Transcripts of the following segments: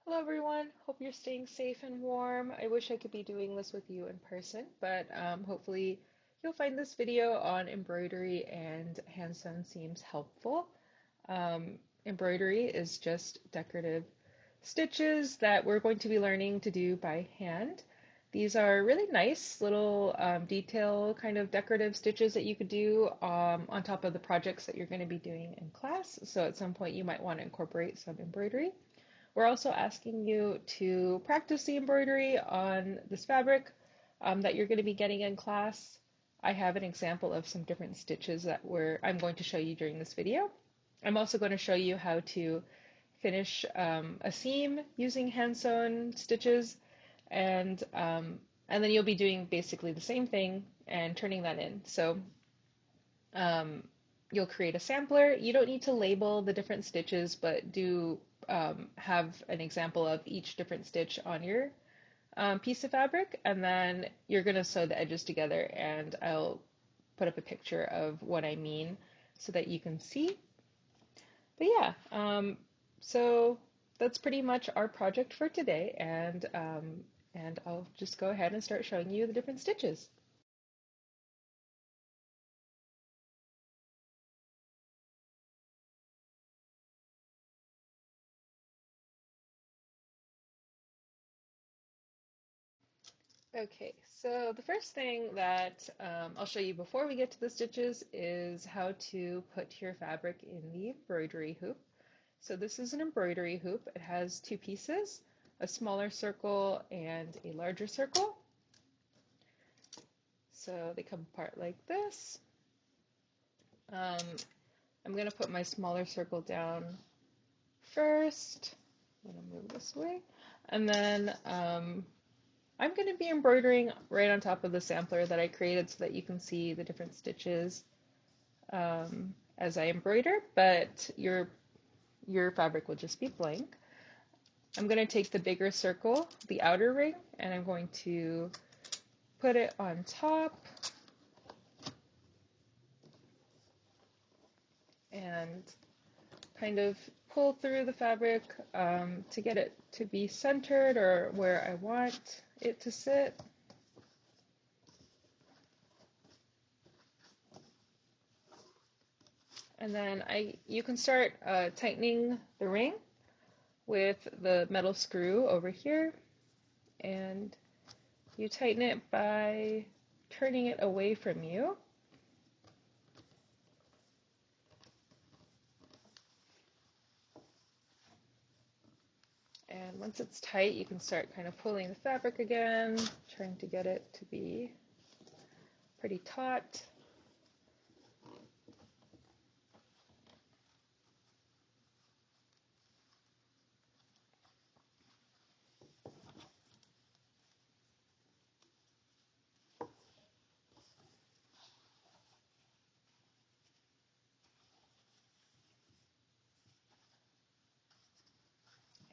Hello everyone, hope you're staying safe and warm. I wish I could be doing this with you in person, but hopefully you'll find this video on embroidery and hand sewn seams helpful. Embroidery is just decorative stitches that we're going to be learning to do by hand. These are really nice little detail kind of decorative stitches that you could do on top of the projects that you're going to be doing in class. So at some point you might want to incorporate some embroidery. We're also asking you to practice the embroidery on this fabric that you're going to be getting in class. I have an example of some different stitches that I'm going to show you during this video. I'm also going to show you how to finish a seam using hand sewn stitches, and then you'll be doing basically the same thing and turning that in. So you'll create a sampler. You don't need to label the different stitches, but do have an example of each different stitch on your piece of fabric, and then you're going to sew the edges together, and I'll put up a picture of what I mean so that you can see. But yeah, so that's pretty much our project for today, and I'll just go ahead and start showing you the different stitches. Okay, so the first thing that I'll show you before we get to the stitches is how to put your fabric in the embroidery hoop. So this is an embroidery hoop. It has two pieces, a smaller circle and a larger circle. So they come apart like this. I'm going to put my smaller circle down first. I'm going to move this way. And then I'm going to be embroidering right on top of the sampler that I created so that you can see the different stitches as I embroider, but your fabric will just be blank. I'm going to take the bigger circle, the outer ring, and I'm going to put it on top and kind of pull through the fabric to get it to be centered or where I want it to sit. And then you can start tightening the ring with the metal screw over here, and you tighten it by turning it away from you. And once it's tight, you can start kind of pulling the fabric again, trying to get it to be pretty taut.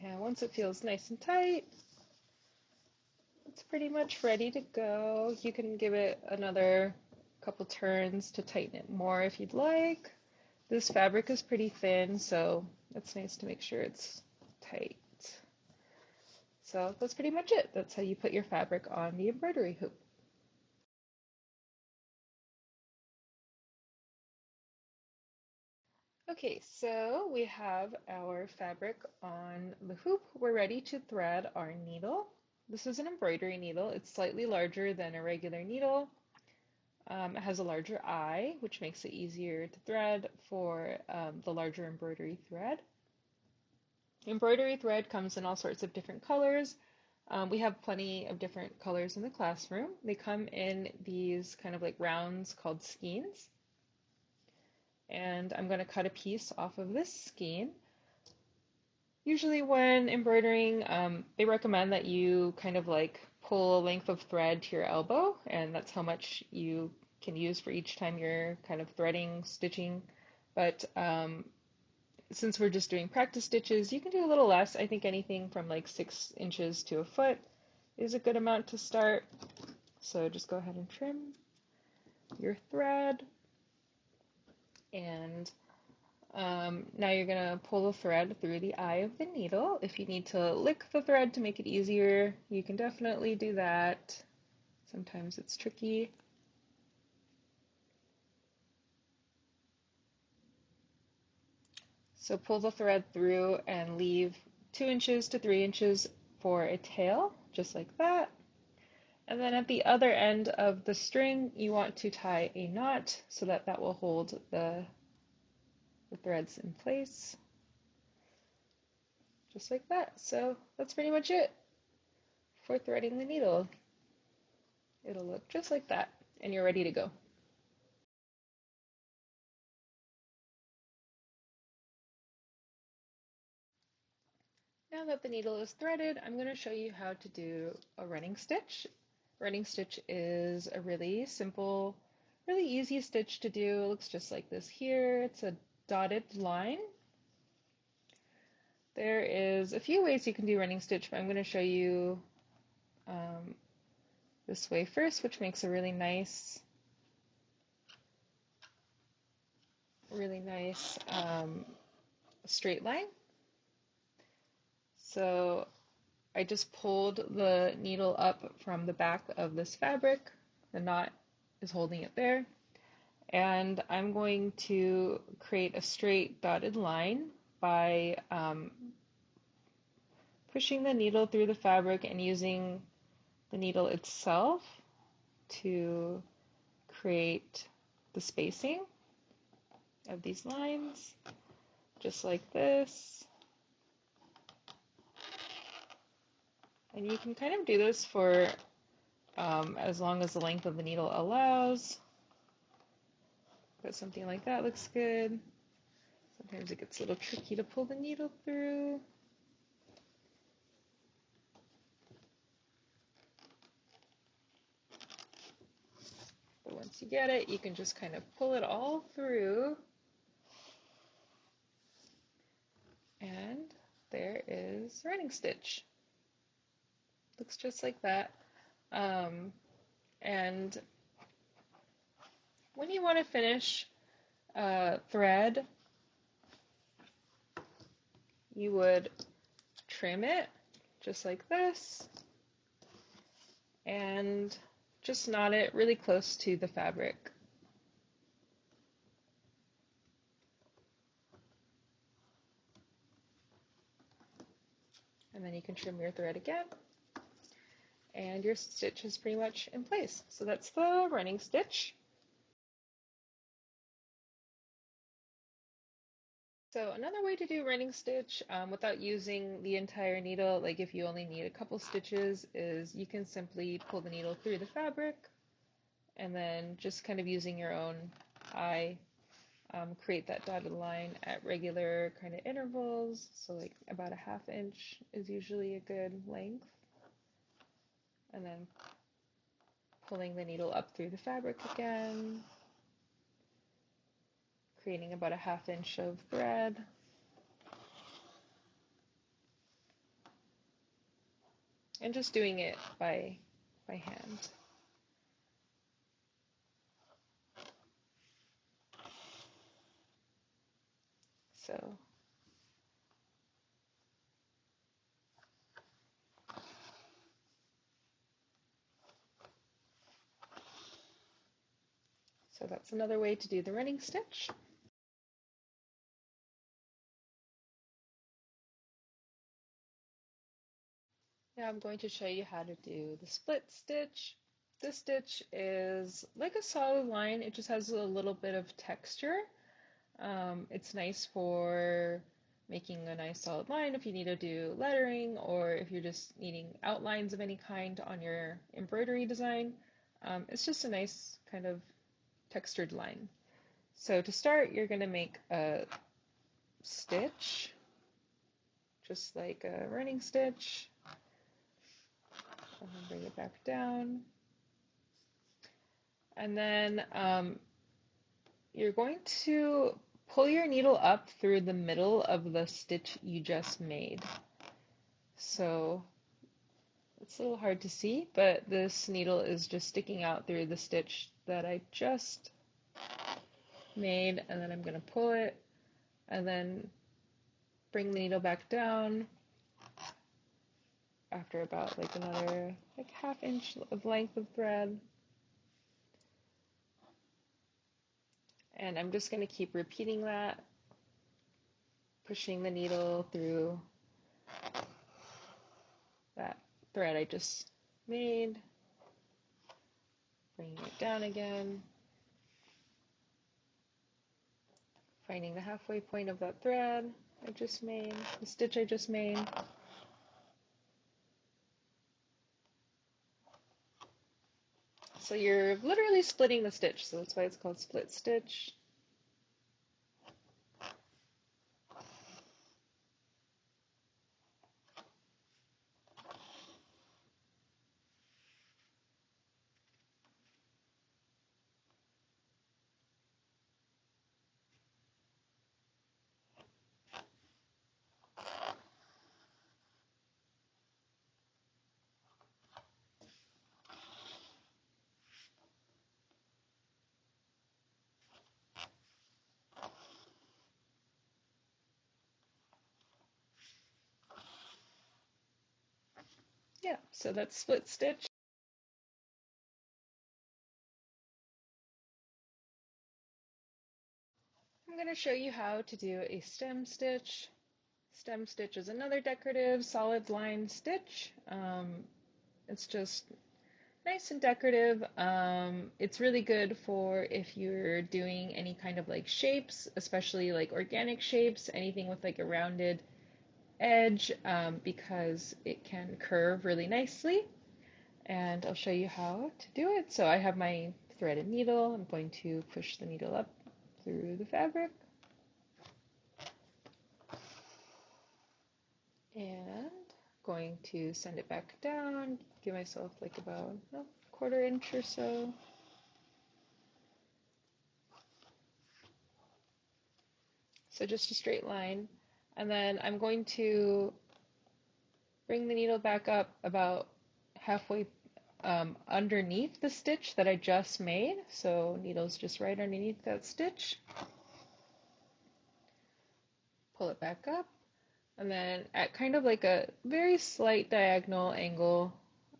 And once it feels nice and tight, it's pretty much ready to go. You can give it another couple turns to tighten it more if you'd like. This fabric is pretty thin, so it's nice to make sure it's tight. So that's pretty much it. That's how you put your fabric on the embroidery hoop. Okay, so we have our fabric on the hoop. We're ready to thread our needle. This is an embroidery needle. It's slightly larger than a regular needle. It has a larger eye, which makes it easier to thread for the larger embroidery thread. Embroidery thread comes in all sorts of different colors. We have plenty of different colors in the classroom. They come in these kind of like rounds called skeins. And I'm going to cut a piece off of this skein. Usually when embroidering, they recommend that you kind of like pull a length of thread to your elbow, and that's how much you can use for each time you're kind of threading, stitching. But since we're just doing practice stitches, you can do a little less. I think anything from like 6 inches to a foot is a good amount to start. So just go ahead and trim your thread. And Now you're going to pull the thread through the eye of the needle. If you need to lick the thread to make it easier, you can definitely do that. Sometimes it's tricky. So pull the thread through and leave 2 inches to 3 inches for a tail, just like that. And then at the other end of the string, you want to tie a knot so that that will hold the threads in place, just like that. So that's pretty much it for threading the needle. It'll look just like that, and you're ready to go. Now that the needle is threaded, I'm going to show you how to do a running stitch. Running stitch is a really simple, really easy stitch to do. It looks just like this here. It's a dotted line. There is a few ways you can do running stitch, but I'm going to show you this way first, which makes a really nice straight line. So I just pulled the needle up from the back of this fabric. The knot is holding it there. And I'm going to create a straight dotted line by pushing the needle through the fabric and using the needle itself to create the spacing of these lines, just like this. And you can kind of do this for as long as the length of the needle allows. But something like that looks good. Sometimes it gets a little tricky to pull the needle through. But once you get it, you can just kind of pull it all through. And there is running stitch. Looks just like that. And when you want to finish a thread, you would trim it just like this and just knot it really close to the fabric. And then you can trim your thread again, and your stitch is pretty much in place. So that's the running stitch. So another way to do running stitch without using the entire needle, like if you only need a couple stitches, is you can simply pull the needle through the fabric and then just kind of using your own eye, create that dotted line at regular kind of intervals. So like about a 1/2 inch is usually a good length. And then pulling the needle up through the fabric again, creating about a 1/2 inch of thread. And just doing it by hand. So that's another way to do the running stitch. Now I'm going to show you how to do the split stitch. This stitch is like a solid line, it just has a little bit of texture. It's nice for making a nice solid line if you need to do lettering or if you're just needing outlines of any kind on your embroidery design. It's just a nice kind of textured line. So to start, you're going to make a stitch, just like a running stitch, and then bring it back down. And then you're going to pull your needle up through the middle of the stitch you just made. So it's a little hard to see, but this needle is just sticking out through the stitch that I just made, and then I'm going to pull it and then bring the needle back down after about like another like ½ inch of length of thread. And I'm just going to keep repeating that, pushing the needle through that thread I just made, bringing it down again, finding the halfway point of that thread I just made, the stitch I just made. So you're literally splitting the stitch, so that's why it's called split stitch. Yeah, so that's split stitch. I'm going to show you how to do a stem stitch. Stem stitch is another decorative solid line stitch. It's just nice and decorative. It's really good for if you're doing any kind of like shapes, especially like organic shapes, anything with like a rounded edge, because it can curve really nicely. And I'll show you how to do it. So I have my threaded needle. I'm going to push the needle up through the fabric. And going to send it back down, give myself like about a ½ inch or so. So just a straight line. And then I'm going to bring the needle back up about halfway underneath the stitch that I just made. So needle's just right underneath that stitch. Pull it back up. And then at kind of like a very slight diagonal angle,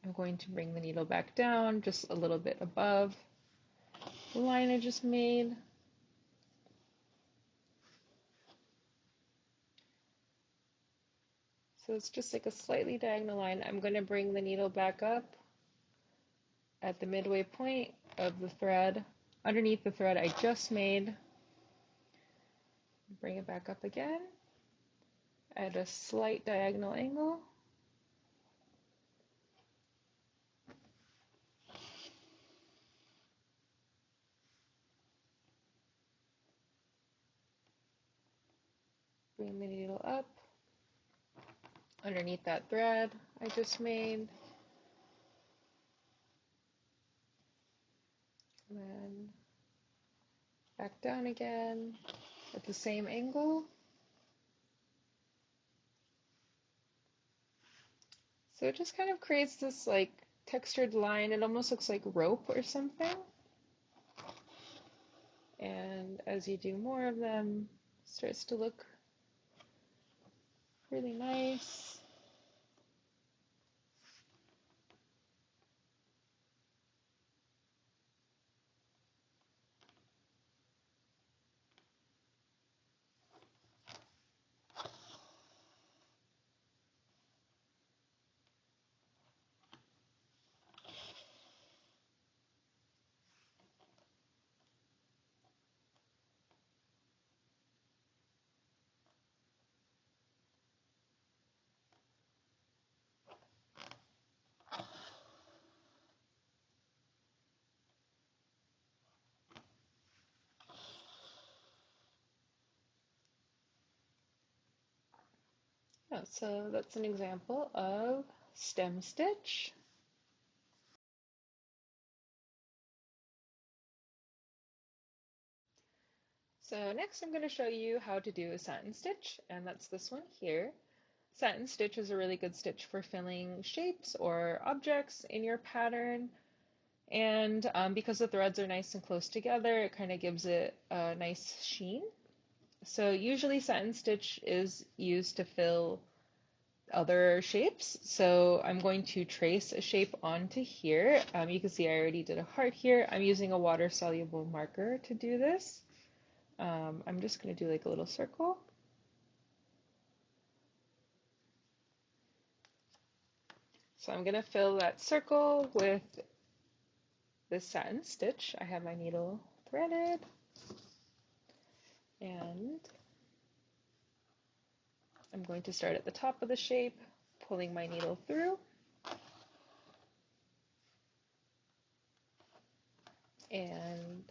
I'm going to bring the needle back down just a little bit above the line I just made. So it's just like a slightly diagonal line. I'm going to bring the needle back up at the midway point of the thread, underneath the thread I just made. Bring it back up again at a slight diagonal angle. Bring the needle up underneath that thread I just made. And then back down again at the same angle. So it just kind of creates this like textured line. It almost looks like rope or something. And as you do more of them, it starts to look really nice. Yeah, so that's an example of stem stitch. So next I'm going to show you how to do a satin stitch, and that's this one here. Satin stitch is a really good stitch for filling shapes or objects in your pattern, and because the threads are nice and close together, it kind of gives it a nice sheen. So usually satin stitch is used to fill other shapes. So I'm going to trace a shape onto here. You can see I already did a heart here. I'm using a water soluble marker to do this. I'm just going to do like a little circle. So I'm going to fill that circle with this satin stitch. I have my needle threaded, and I'm going to start at the top of the shape, pulling my needle through, and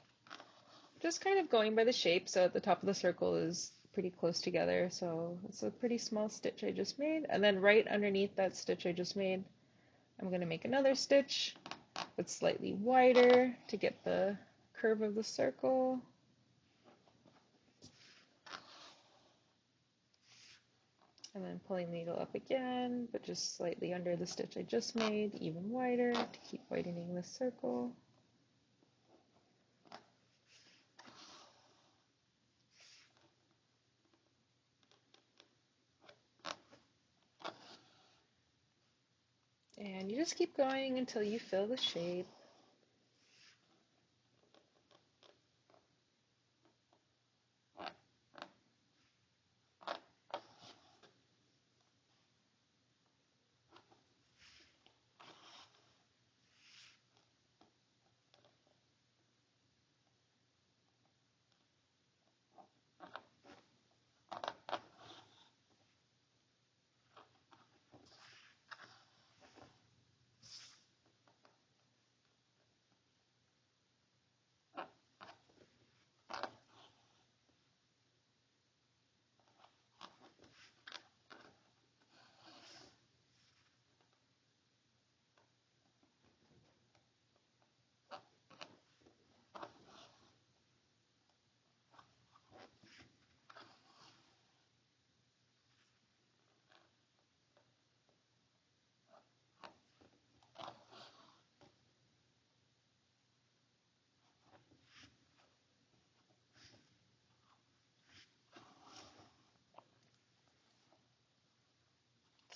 just kind of going by the shape. So at the top of the circle is pretty close together, so it's a pretty small stitch I just made. And then right underneath that stitch I just made, I'm going to make another stitch that's slightly wider to get the curve of the circle. And then pulling the needle up again, but just slightly under the stitch I just made, even wider to keep widening the circle. And you just keep going until you fill the shape.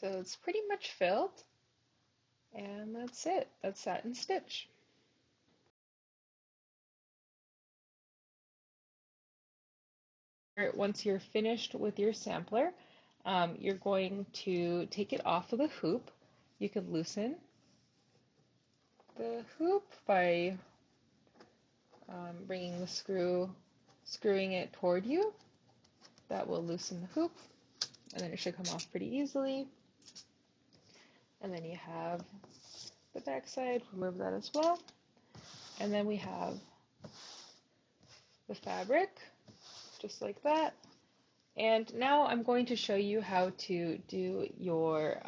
So it's pretty much filled, and that's it. That's Satin Stitch. Once you're finished with your sampler, you're going to take it off of the hoop. You can loosen the hoop by bringing the screwing it toward you. That will loosen the hoop, and then it should come off pretty easily. And then you have the back side, remove that as well. And then we have the fabric, just like that. And now I'm going to show you how to do your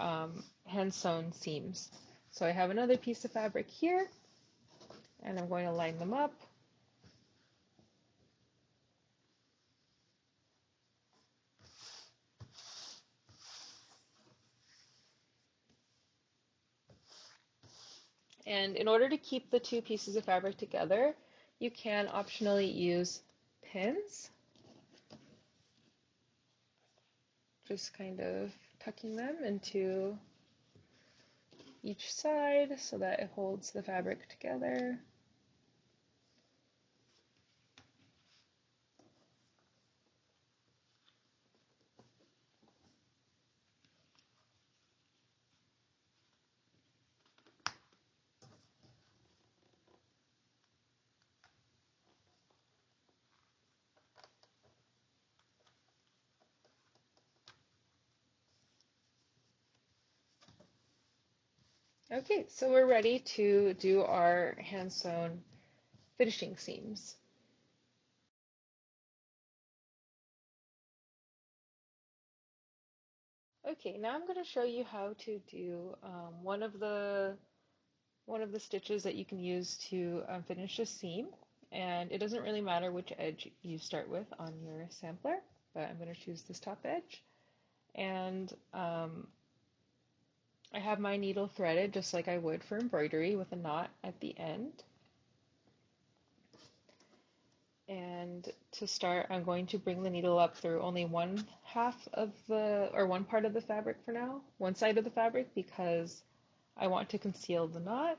hand sewn seams. So I have another piece of fabric here, and I'm going to line them up. And in order to keep the two pieces of fabric together, you can optionally use pins. Just kind of tucking them into each side so that it holds the fabric together. Okay, so we're ready to do our hand sewn finishing seams. Okay, now I'm going to show you how to do one of the stitches that you can use to finish a seam, and it doesn't really matter which edge you start with on your sampler, but I'm going to choose this top edge, and I have my needle threaded just like I would for embroidery with a knot at the end. And to start, I'm going to bring the needle up through only one part of the fabric for now, one side of the fabric, because I want to conceal the knot.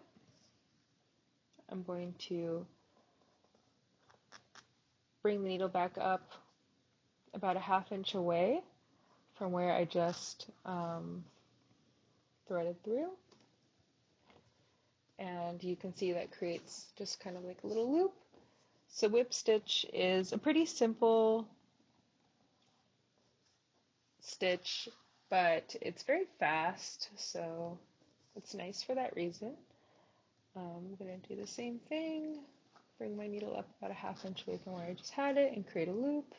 I'm going to bring the needle back up about a 1/2 inch away from where I just threaded through. And you can see that creates just kind of like a little loop. So whip stitch is a pretty simple stitch, but it's very fast, so it's nice for that reason. I'm going to do the same thing, bring my needle up about a 1/2 inch away from where I just had it and create a loop.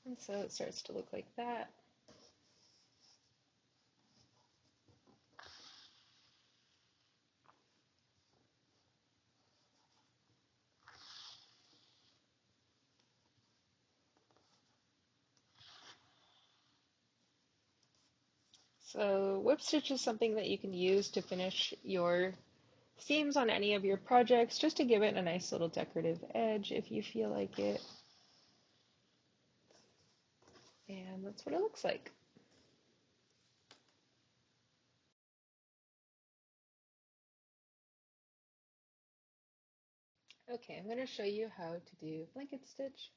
And so it starts to look like that. So whip stitch is something that you can use to finish your seams on any of your projects, just to give it a nice little decorative edge if you feel like it. And that's what it looks like. Okay, I'm going to show you how to do blanket stitch.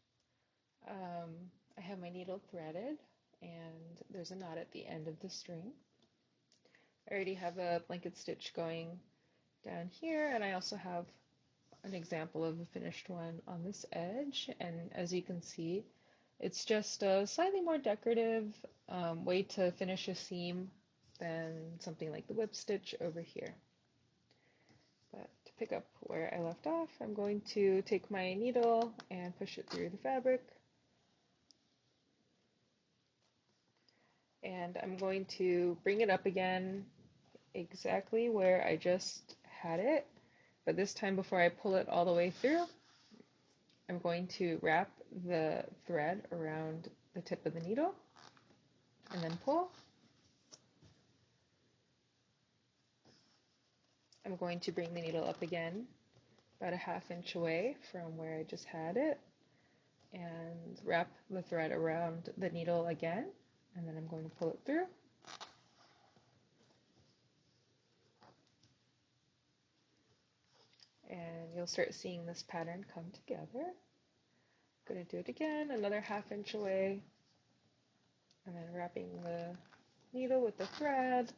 I have my needle threaded and there's a knot at the end of the string. I already have a blanket stitch going down here, and I also have an example of a finished one on this edge, and as you can see, it's just a slightly more decorative way to finish a seam than something like the whip stitch over here. But to pick up where I left off, I'm going to take my needle and push it through the fabric. And I'm going to bring it up again exactly where I just had it, but this time before I pull it all the way through, I'm going to wrap the thread around the tip of the needle and then pull. I'm going to bring the needle up again about a 1/2 inch away from where I just had it and wrap the thread around the needle again, and then I'm going to pull it through. And you'll start seeing this pattern come together. I'm going to do it again, another 1/2 inch away, and then wrapping the needle with the thread,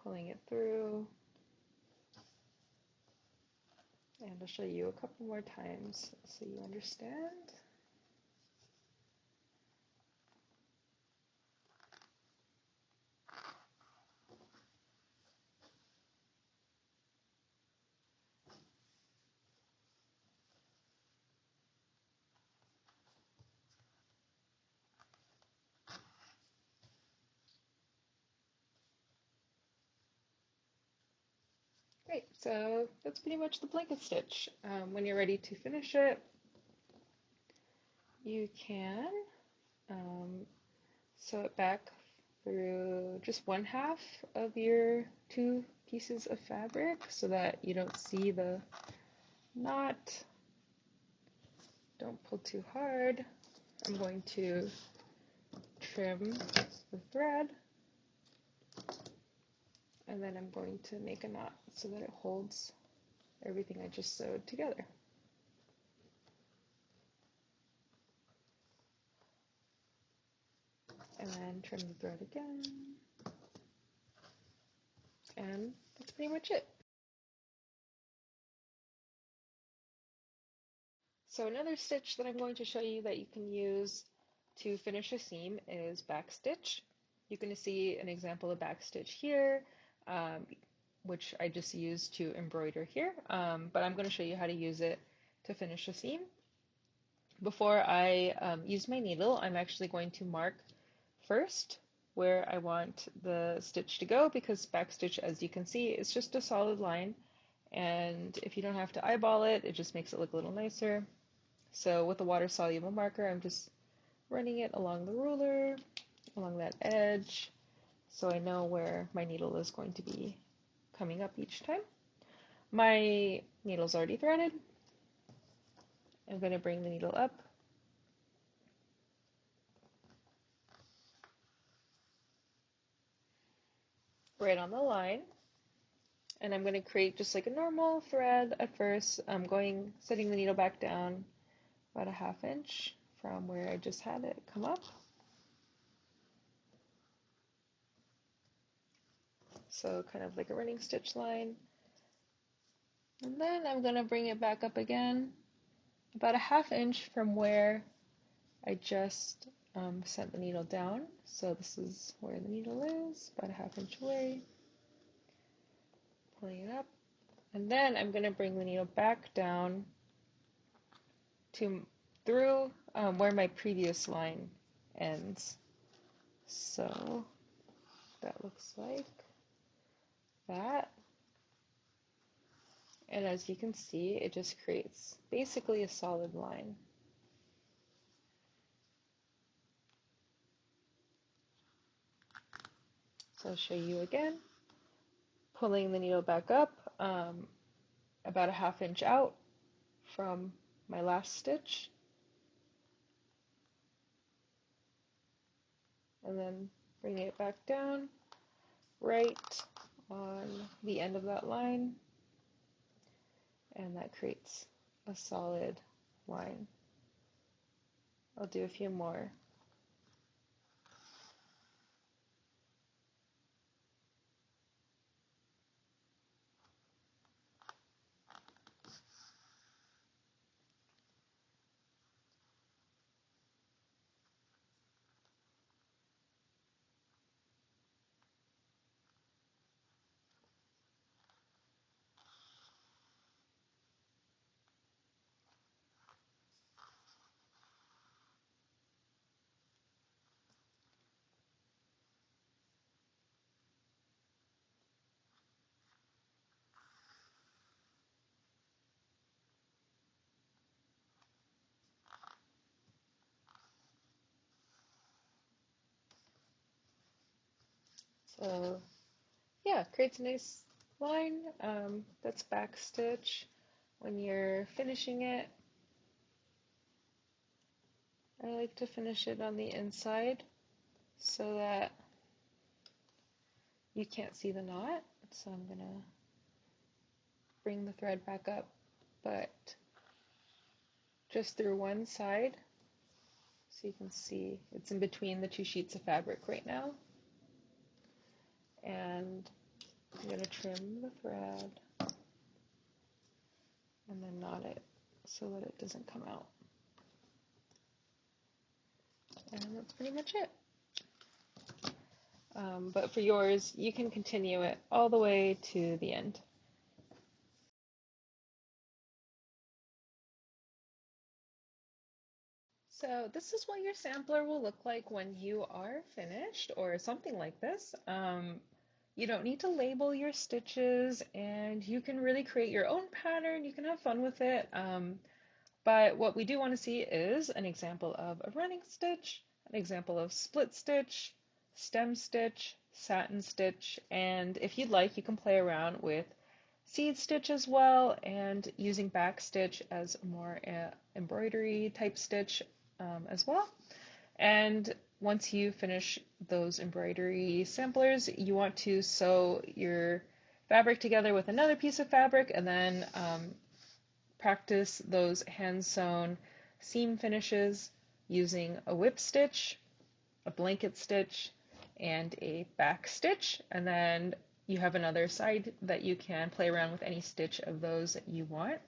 pulling it through, and I'll show you a couple more times so you understand. Great, so that's pretty much the blanket stitch. When you're ready to finish it, you can sew it back through just 1/2 of your 2 pieces of fabric so that you don't see the knot. Don't pull too hard. I'm going to trim the thread, and then I'm going to make a knot so that it holds everything I just sewed together. And then trim the thread again, and that's pretty much it. So another stitch that I'm going to show you that you can use to finish a seam is backstitch. You can see an example of backstitch here, which I just used to embroider here, but I'm going to show you how to use it to finish a seam. Before I use my needle, I'm actually going to mark first where I want the stitch to go, because backstitch, as you can see, is just a solid line, and if you don't have to eyeball it, it just makes it look a little nicer. So with a water-soluble marker, I'm just running it along the ruler, along that edge, so I know where my needle is going to be coming up each time. My needle's already threaded. I'm going to bring the needle up. Right on the line. And I'm going to create just like a normal thread at first. I'm setting the needle back down about a 1/2 inch from where I just had it come up. So kind of like a running stitch line. And then I'm going to bring it back up again about a 1/2 inch from where I just sent the needle down. So this is where the needle is, about a 1/2 inch away. Pulling it up. And then I'm going to bring the needle back down through where my previous line ends. So that looks like that. And as you can see, it just creates basically a solid line. So I'll show you again. Pulling the needle back up about a 1/2 inch out from my last stitch. And then bringing it back down right on the end of that line. And that creates a solid line. I'll do a few more. So yeah, creates a nice line. That's back stitch. When you're finishing it, I like to finish it on the inside so that you can't see the knot. So I'm gonna bring the thread back up, but just through one side, so you can see it's in between the two sheets of fabric right now. And I'm gonna trim the thread and then knot it so that it doesn't come out. And that's pretty much it. But for yours, you can continue it all the way to the end. So this is what your sampler will look like when you are finished, or something like this. You don't need to label your stitches, and you can really create your own pattern. You can have fun with it. But what we do want to see is an example of a running stitch, an example of split stitch, stem stitch, satin stitch, and if you'd like, you can play around with seed stitch as well, and using back stitch as more embroidery type stitch as well. And once you finish those embroidery samplers, you want to sew your fabric together with another piece of fabric, and then practice those hand sewn seam finishes using a whip stitch, a blanket stitch, and a back stitch. And then you have another side that you can play around with any stitch of those that you want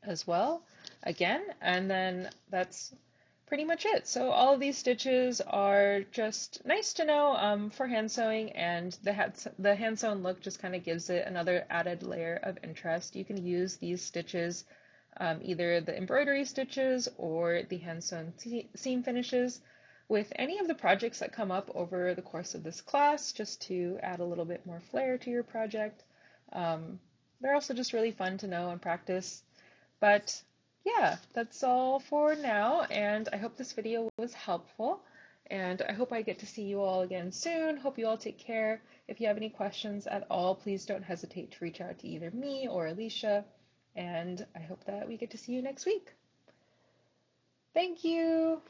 as well again. And then that's pretty much it. So all of these stitches are just nice to know for hand sewing, and the hand sewn look just kind of gives it another added layer of interest. You can use these stitches, either the embroidery stitches or the hand sewn seam finishes, with any of the projects that come up over the course of this class, just to add a little bit more flair to your project. They're also just really fun to know and practice. But yeah, that's all for now, and I hope this video was helpful, and I hope I get to see you all again soon. Hope you all take care. If you have any questions at all, please don't hesitate to reach out to either me or Alicia, and I hope that we get to see you next week. Thank you!